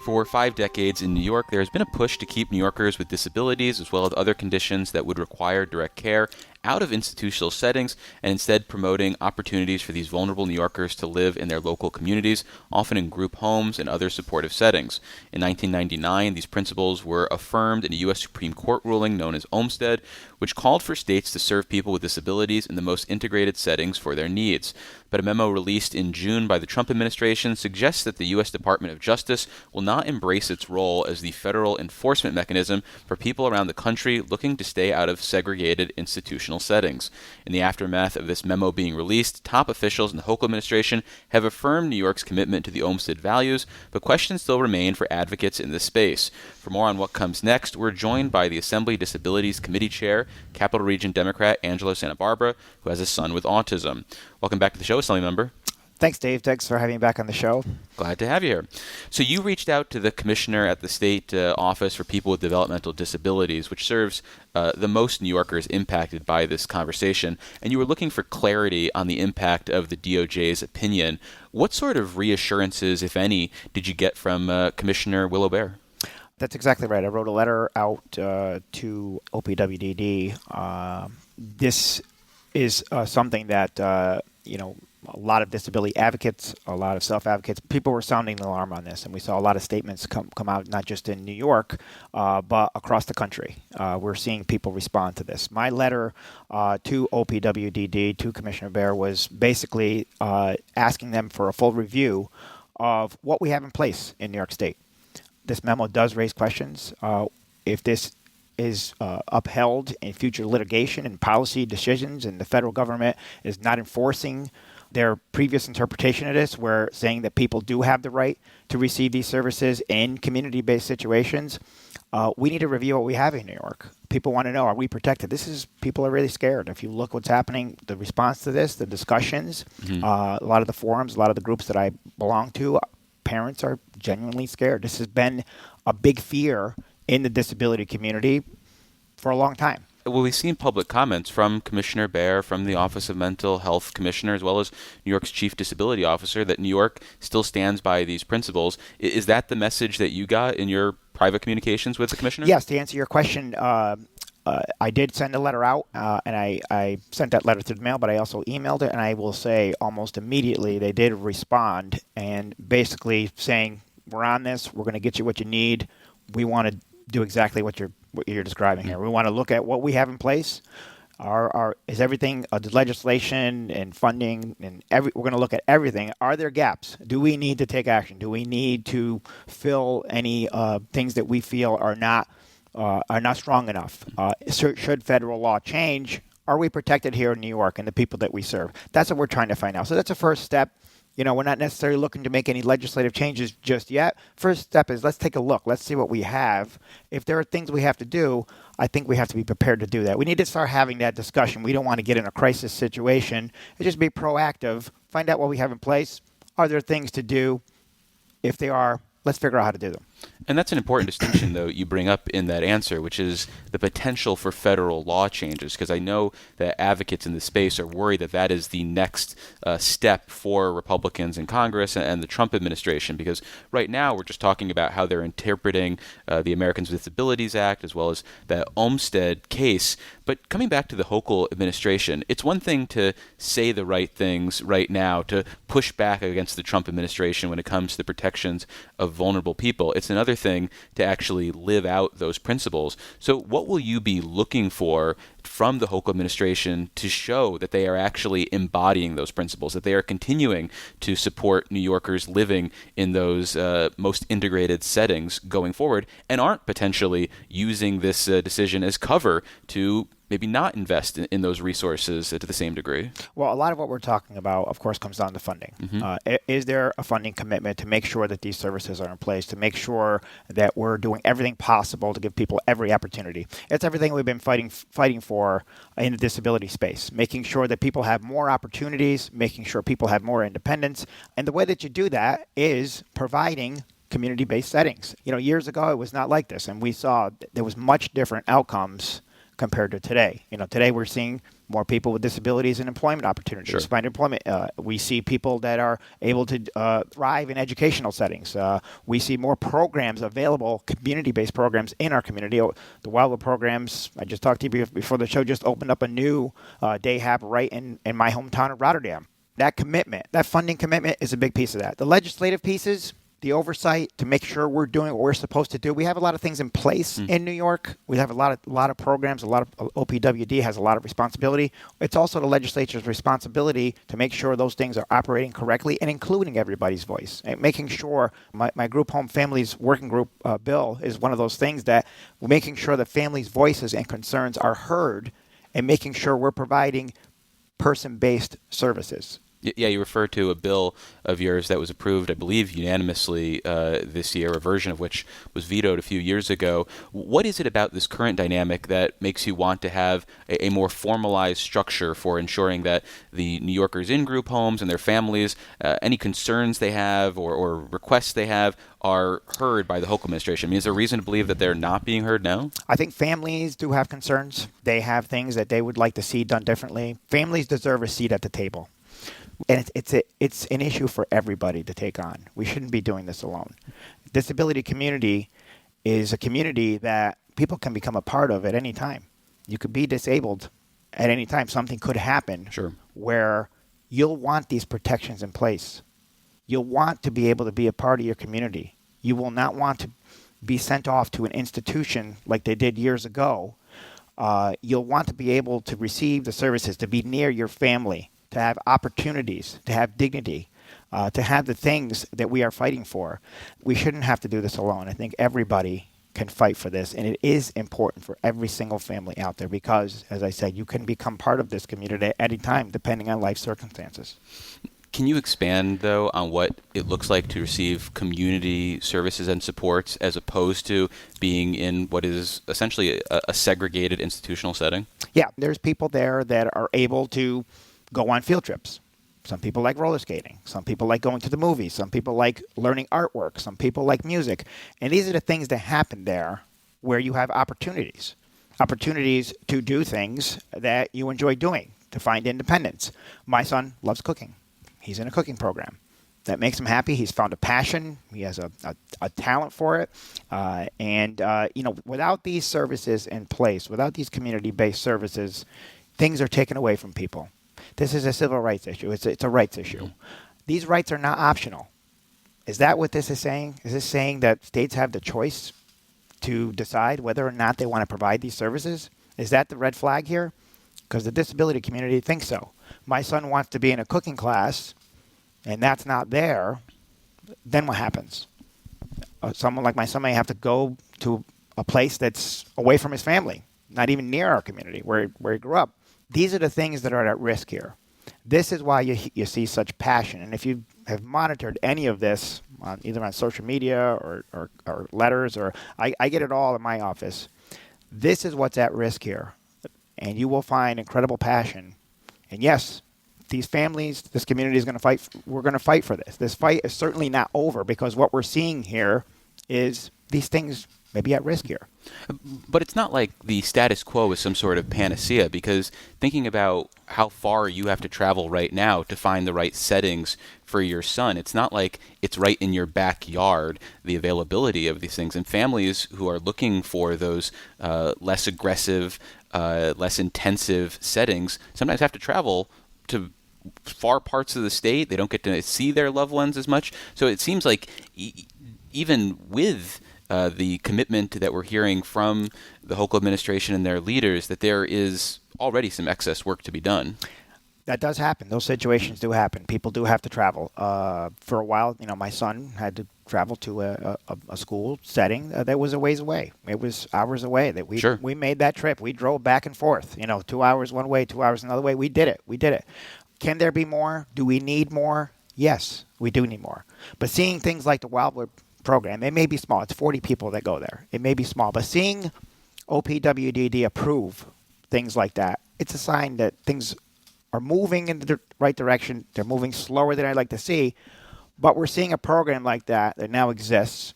For 5 decades in New York, there has been a push to keep New Yorkers with disabilities as well as other conditions that would require direct care out of institutional settings and instead promoting opportunities for these vulnerable New Yorkers to live in their local communities, often in group homes and other supportive settings. In 1999, these principles were affirmed in a U.S. Supreme Court ruling known as Olmstead, which called for states to serve people with disabilities in the most integrated settings for their needs. But a memo released in June by the Trump administration suggests that the U.S. Department of Justice will not embrace its role as the federal enforcement mechanism for people around the country looking to stay out of segregated institutional settings. In the aftermath of this memo being released, top officials in the Hochul administration have affirmed New York's commitment to the Olmstead values, but questions still remain for advocates in this space. For more on what comes next, we're joined by the Assembly Disabilities Committee Chair, Capital Region Democrat Angelo Santabarbara, who has a son with autism. Welcome back to the show, Assembly Member. Thanks, Dave. Thanks for having me back on the show. Glad to have you here. So you reached out to the commissioner at the state office for people with developmental disabilities, which serves the most New Yorkers impacted by this conversation, and you were looking for clarity on the impact of the DOJ's opinion. What sort of reassurances, if any, did you get from Commissioner Willow-Bear? That's exactly right. I wrote a letter out to OPWDD. This is something that, a lot of disability advocates, a lot of self-advocates, people were sounding the alarm on this, and we saw a lot of statements come out, not just in New York, but across the country. We're seeing people respond to this. My letter to OPWDD, to Commissioner Bear, was basically asking them for a full review of what we have in place in New York State. This memo does raise questions. If this is upheld in future litigation and policy decisions, and the federal government is not enforcing their previous interpretation of this, where saying that people do have the right to receive these services in community-based situations, we need to review what we have in New York. People want to know, are we protected? People are really scared. If you look what's happening, the response to this, the discussions, a lot of the forums, a lot of the groups that I belong to, parents are genuinely scared. This has been a big fear in the disability community for a long time. Well, we've seen public comments from Commissioner Bear, from the Office of Mental Health Commissioner, as well as New York's Chief Disability Officer, that New York still stands by these principles. Is that the message that you got in your private communications with the Commissioner? Yes, to answer your question, I did send a letter out, and I sent that letter through the mail, but I also emailed it, and I will say almost immediately they did respond, and basically saying, we're on this, we're going to get you what you need, we want to do exactly what you're describing here. We want to look at what we have in place. Is everything the legislation and funding and we're going to look at everything. Are there gaps? Do we need to take action? Do we need to fill any things that we feel are not strong enough? Should federal law change? Are we protected here in New York and the people that we serve? That's what we're trying to find out. So that's a first step. We're not necessarily looking to make any legislative changes just yet. First step is let's take a look. Let's see what we have. If there are things we have to do, I think we have to be prepared to do that. We need to start having that discussion. We don't want to get in a crisis situation. And just be proactive. Find out what we have in place. Are there things to do? If they are, let's figure out how to do them. And that's an important distinction, though, you bring up in that answer, which is the potential for federal law changes, because I know that advocates in this space are worried that that is the next step for Republicans in Congress and the Trump administration, because right now we're just talking about how they're interpreting the Americans with Disabilities Act as well as the Olmstead case. But coming back to the Hochul administration, it's one thing to say the right things right now, to push back against the Trump administration when it comes to the protections of vulnerable people. It's another thing to actually live out those principles. So what will you be looking for from the Hochul administration to show that they are actually embodying those principles, that they are continuing to support New Yorkers living in those most integrated settings going forward, and aren't potentially using this decision as cover to maybe not invest in those resources to the same degree? Well, a lot of what we're talking about, of course, comes down to funding. Is there a funding commitment to make sure that these services are in place, to make sure that we're doing everything possible to give people every opportunity? It's everything we've been fighting for in the disability space, making sure that people have more opportunities, making sure people have more independence. And the way that you do that is providing community-based settings. Years ago, it was not like this, and we saw there was much different outcomes compared to today. Today we're seeing more people with disabilities and employment opportunities. Sure. Find employment. We see people that are able to thrive in educational settings. We see more programs available, community-based programs in our community. The Wildwood programs, I just talked to you before the show, just opened up a new day hab right in my hometown of Rotterdam. That commitment, that funding commitment is a big piece of that. The legislative pieces, the oversight to make sure we're doing what we're supposed to do. We have a lot of things in place in New York. We have a lot of programs. A lot of OPWD has a lot of responsibility. It's also the legislature's responsibility to make sure those things are operating correctly and including everybody's voice. And making sure my group home families working group bill is one of those things that making sure that families' voices and concerns are heard and making sure we're providing person-based services. Yeah, you refer to a bill of yours that was approved, I believe, unanimously this year, a version of which was vetoed a few years ago. What is it about this current dynamic that makes you want to have a more formalized structure for ensuring that the New Yorkers in group homes and their families, any concerns they have or requests they have, are heard by the Hochul administration? I mean, is there reason to believe that they're not being heard now? I think families do have concerns. They have things that they would like to see done differently. Families deserve a seat at the table. And it's an issue for everybody to take on. We shouldn't be doing this alone. Disability community is a community that people can become a part of at any time. You could be disabled at any time. Something could happen where you'll want these protections in place. You'll want to be able to be a part of your community. You will not want to be sent off to an institution like they did years ago. You'll want to be able to receive the services, to be near your family, to have opportunities, to have dignity, to have the things that we are fighting for. We shouldn't have to do this alone. I think everybody can fight for this, and it is important for every single family out there because, as I said, you can become part of this community at any time, depending on life circumstances. Can you expand, though, on what it looks like to receive community services and supports as opposed to being in what is essentially a segregated institutional setting? Yeah, there's people there that are able to go on field trips. Some people like roller skating. Some people like going to the movies. Some people like learning artwork. Some people like music. And these are the things that happen there where you have opportunities to do things that you enjoy doing, to find independence. My son loves cooking. He's in a cooking program. That makes him happy. He's found a passion. He has a talent for it. Without these services in place, without these community-based services, things are taken away from people. This is a civil rights issue. It's a rights issue. These rights are not optional. Is that what this is saying? Is this saying that states have the choice to decide whether or not they want to provide these services? Is that the red flag here? Because the disability community thinks so. My son wants to be in a cooking class, and that's not there. Then what happens? Someone like my son may have to go to a place that's away from his family, not even near our community where he grew up. These are the things that are at risk here. This is why you see such passion. And if you have monitored any of this, either on social media or letters, or I get it all in my office, this is what's at risk here. And you will find incredible passion. And yes, these families, this community is going to fight. We're going to fight for this. This fight is certainly not over because what we're seeing here is these things may be at risk here. But it's not like the status quo is some sort of panacea, because thinking about how far you have to travel right now to find the right settings for your son, it's not like it's right in your backyard, the availability of these things. And families who are looking for those less aggressive, less intensive settings sometimes have to travel to far parts of the state. They don't get to see their loved ones as much. So it seems like even with the commitment that we're hearing from the Hochul administration and their leaders, that there is already some excess work to be done. That does happen. Those situations do happen. People do have to travel. For a while, my son had to travel to a school setting that was a ways away. It was hours away. That we made that trip. We drove back and forth. 2 hours one way, 2 hours another way. We did it. Can there be more? Do we need more? Yes, we do need more. But seeing things like the Wildwood program, it may be small. It's 40 people that go there. It may be small. But seeing OPWDD approve things like that, it's a sign that things are moving in the right direction. They're moving slower than I'd like to see. But we're seeing a program like that now exists.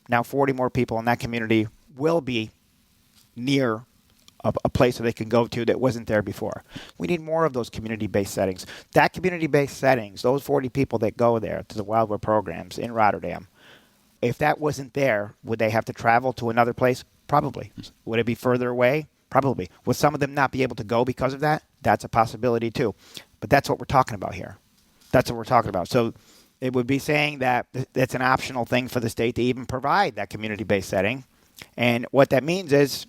Now 40 more people in that community will be near a place that they can go to that wasn't there before. We need more of those community-based settings. That community-based settings, those 40 people that go there to the Wildwood programs in Rotterdam, if that wasn't there, would they have to travel to another place? Probably. Would it be further away? Probably. Would some of them not be able to go because of that? That's a possibility too. But that's what we're talking about here. That's what we're talking about. So it would be saying that it's an optional thing for the state to even provide that community-based setting. And what that means is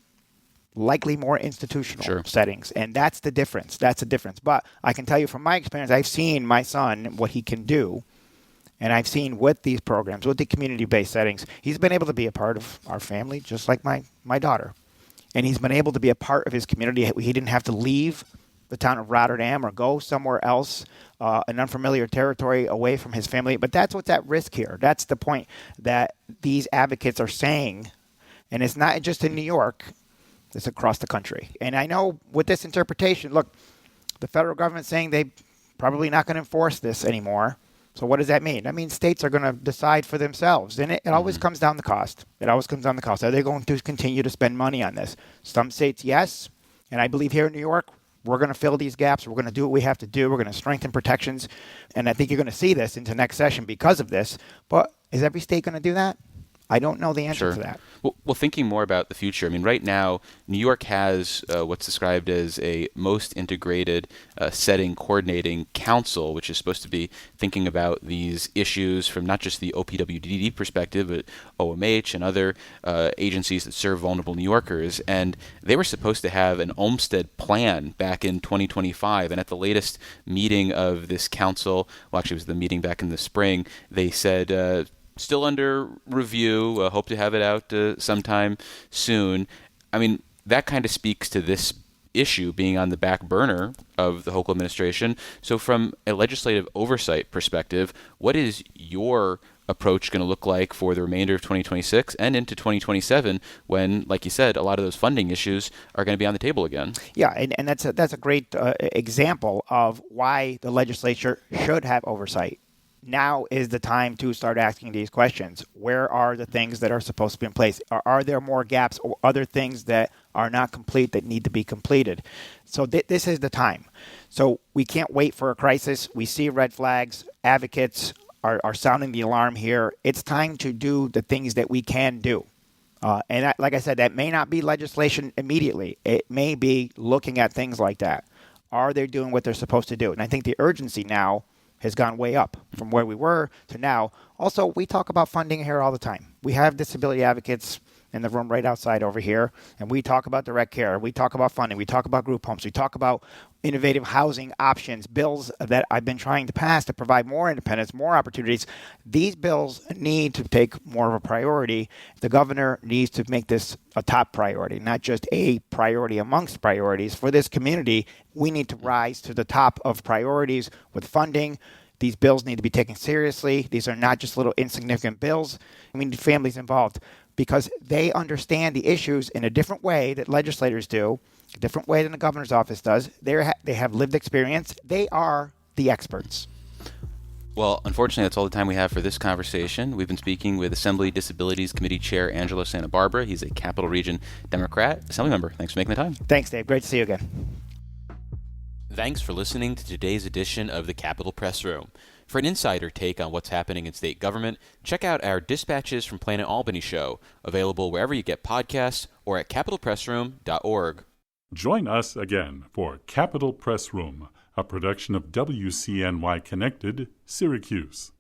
likely more institutional settings. And that's the difference. That's the difference. But I can tell you from my experience, I've seen my son, what he can do. And I've seen with these programs, with the community-based settings, he's been able to be a part of our family, just like my daughter. And he's been able to be a part of his community. He didn't have to leave the town of Rotterdam or go somewhere else, an unfamiliar territory away from his family. But that's what's at risk here. That's the point that these advocates are saying. And it's not just in New York. It's across the country. And I know with this interpretation, look, the federal government's saying they probably not going to enforce this anymore. So what does that mean? That means states are going to decide for themselves. And it always comes down to cost. It always comes down to cost. Are they going to continue to spend money on this? Some states, yes. And I believe here in New York, we're going to fill these gaps. We're going to do what we have to do. We're going to strengthen protections. And I think you're going to see this into next session because of this. But is every state going to do that? I don't know the answer to that. Well, thinking more about the future, I mean, right now, New York has what's described as a most integrated setting coordinating council, which is supposed to be thinking about these issues from not just the OPWDD perspective, but OMH and other agencies that serve vulnerable New Yorkers. And they were supposed to have an Olmsted plan back in 2025. And at the latest meeting of this council, well, actually, it was the meeting back in the spring, they said, still under review. Hope to have it out sometime soon. I mean, that kind of speaks to this issue being on the back burner of the Hochul administration. So from a legislative oversight perspective, what is your approach going to look like for the remainder of 2026 and into 2027 when, like you said, a lot of those funding issues are going to be on the table again? Yeah, and that's a great example of why the legislature should have oversight. Now is the time to start asking these questions. Where are the things that are supposed to be in place? Are there more gaps or other things that are not complete that need to be completed? So this is the time. So we can't wait for a crisis. We see red flags. Advocates are sounding the alarm here. It's time to do the things that we can do. Like I said, that may not be legislation immediately. It may be looking at things like that. Are they doing what they're supposed to do? And I think the urgency now has gone way up from where we were to now. Also, we talk about funding here all the time. We have disability advocates in the room right outside over here, and we talk about direct care. We talk about funding. We talk about group homes. We talk about innovative housing options, bills that I've been trying to pass to provide more independence, more opportunities. These bills need to take more of a priority. The governor needs to make this a top priority, not just a priority amongst priorities. For this community, we need to rise to the top of priorities with funding. These bills need to be taken seriously. These are not just little insignificant bills. We need families involved because they understand the issues in a different way that legislators do, a different way than the governor's office does. They have lived experience. They are the experts. Well, unfortunately, that's all the time we have for this conversation. We've been speaking with Assembly Disabilities Committee Chair Angelo Santabarbara. He's a Capital Region Democrat. Assembly member, thanks for making the time. Thanks, Dave. Great to see you again. Thanks for listening to today's edition of the Capitol Press Room. For an insider take on what's happening in state government, check out our Dispatches from Planet Albany show, available wherever you get podcasts or at capitolpressroom.org. Join us again for Capitol Press Room, a production of WCNY Connected, Syracuse.